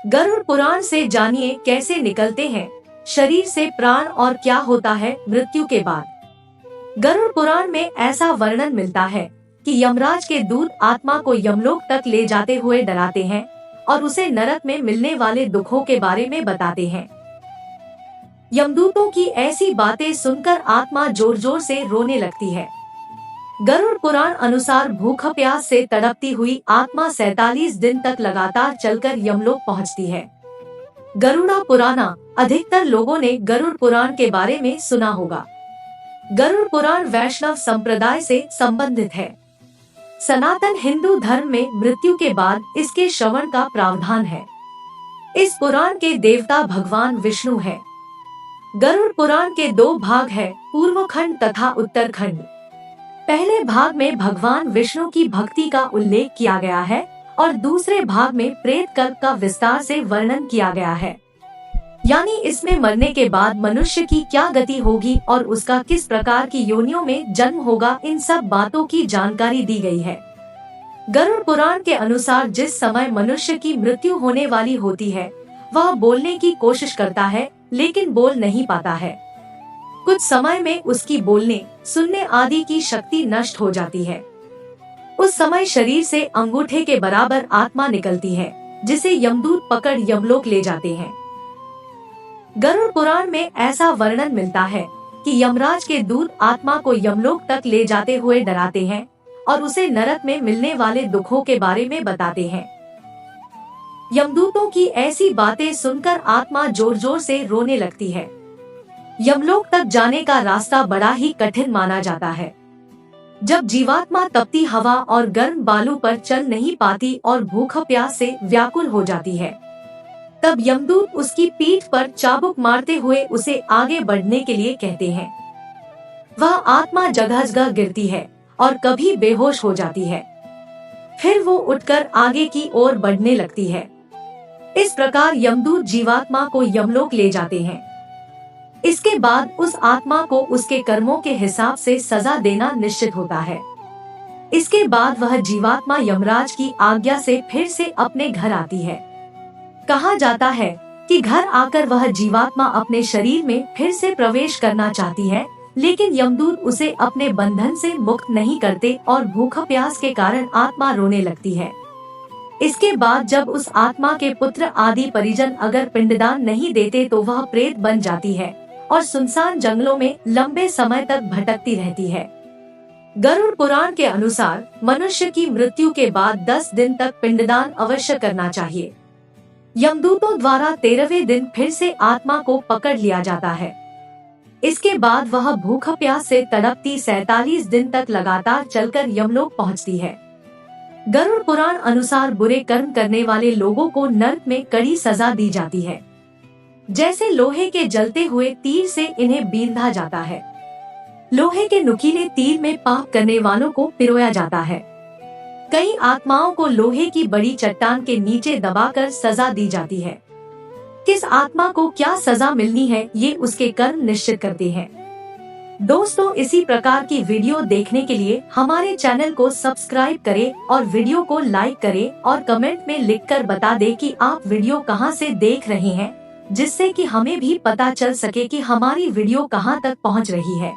गरुड़ पुराण से जानिए कैसे निकलते हैं शरीर से प्राण और क्या होता है मृत्यु के बाद। गरुड़ पुराण में ऐसा वर्णन मिलता है कि यमराज के दूत आत्मा को यमलोक तक ले जाते हुए डराते हैं और उसे नरक में मिलने वाले दुखों के बारे में बताते हैं। यमदूतों की ऐसी बातें सुनकर आत्मा जोर जोर से रोने लगती है। गरुड़ पुराण अनुसार भूख प्यास से तड़पती हुई आत्मा 47 दिन तक लगातार चलकर यमलोक पहुंचती है। गरुड़ा पुराना अधिकतर लोगों ने गरुड़ पुराण के बारे में सुना होगा। गरुड़ पुराण वैष्णव संप्रदाय से संबंधित है। सनातन हिंदू धर्म में मृत्यु के बाद इसके श्रवण का प्रावधान है। इस पुराण के देवता भगवान विष्णु है। गरुड़ पुराण के 2 भाग है, पूर्व खंड तथा उत्तर खंड। पहले भाग में भगवान विष्णु की भक्ति का उल्लेख किया गया है और दूसरे भाग में प्रेत कल्प का विस्तार से वर्णन किया गया है। यानी इसमें मरने के बाद मनुष्य की क्या गति होगी और उसका किस प्रकार की योनियों में जन्म होगा, इन सब बातों की जानकारी दी गई है। गरुड़ पुराण के अनुसार जिस समय मनुष्य की मृत्यु होने वाली होती है वह बोलने की कोशिश करता है लेकिन बोल नहीं पाता है। कुछ समय में उसकी बोलने सुनने आदि की शक्ति नष्ट हो जाती है। उस समय शरीर से अंगूठे के बराबर आत्मा निकलती है जिसे यमदूत पकड़ यमलोक ले जाते हैं। गरुड़ पुराण में ऐसा वर्णन मिलता है कि यमराज के दूत आत्मा को यमलोक तक ले जाते हुए डराते हैं और उसे नरक में मिलने वाले दुखों के बारे में बताते हैं। यमदूतों की ऐसी बातें सुनकर आत्मा जोर जोर से रोने लगती है। यमलोक तक जाने का रास्ता बड़ा ही कठिन माना जाता है। जब जीवात्मा तपती हवा और गर्म बालू पर चल नहीं पाती और भूख प्यास से व्याकुल हो जाती है, तब यमदूत उसकी पीठ पर चाबुक मारते हुए उसे आगे बढ़ने के लिए कहते हैं। वह आत्मा जगह जगह गिरती है और कभी बेहोश हो जाती है, फिर वो उठकर आगे की ओर बढ़ने लगती है। इस प्रकार यमदूत जीवात्मा को यमलोक ले जाते हैं। इसके बाद उस आत्मा को उसके कर्मों के हिसाब से सजा देना निश्चित होता है। इसके बाद वह जीवात्मा यमराज की आज्ञा से फिर से अपने घर आती है। कहा जाता है कि घर आकर वह जीवात्मा अपने शरीर में फिर से प्रवेश करना चाहती है, लेकिन यमदूत उसे अपने बंधन से मुक्त नहीं करते और भूख प्यास के कारण आत्मा रोने लगती है। इसके बाद जब उस आत्मा के पुत्र आदि परिजन अगर पिंडदान नहीं देते तो वह प्रेत बन जाती है और सुनसान जंगलों में लंबे समय तक भटकती रहती है। गरुड़ पुराण के अनुसार मनुष्य की मृत्यु के बाद 10 दिन तक पिंडदान अवश्य करना चाहिए। यमदूतों द्वारा 13वें दिन फिर से आत्मा को पकड़ लिया जाता है। इसके बाद वह भूख प्यास से तड़पती 47 दिन तक लगातार चलकर यमलोक पहुंचती है। गरुड़ पुराण अनुसार बुरे कर्म करने वाले लोगों को नरक में कड़ी सजा दी जाती है। जैसे लोहे के जलते हुए तीर से इन्हें बींधा जाता है। लोहे के नुकीले तीर में पाप करने वालों को पिरोया जाता है। कई आत्माओं को लोहे की बड़ी चट्टान के नीचे दबाकर सजा दी जाती है। किस आत्मा को क्या सजा मिलनी है ये उसके कर्म निश्चित करते हैं। दोस्तों, इसी प्रकार की वीडियो देखने के लिए हमारे चैनल को सब्सक्राइब करें और वीडियो को लाइक करें और कमेंट में लिखकर बता दें कि आप वीडियो कहां से देख रहे हैं, जिससे कि हमें भी पता चल सके कि हमारी वीडियो कहां तक पहुंच रही है।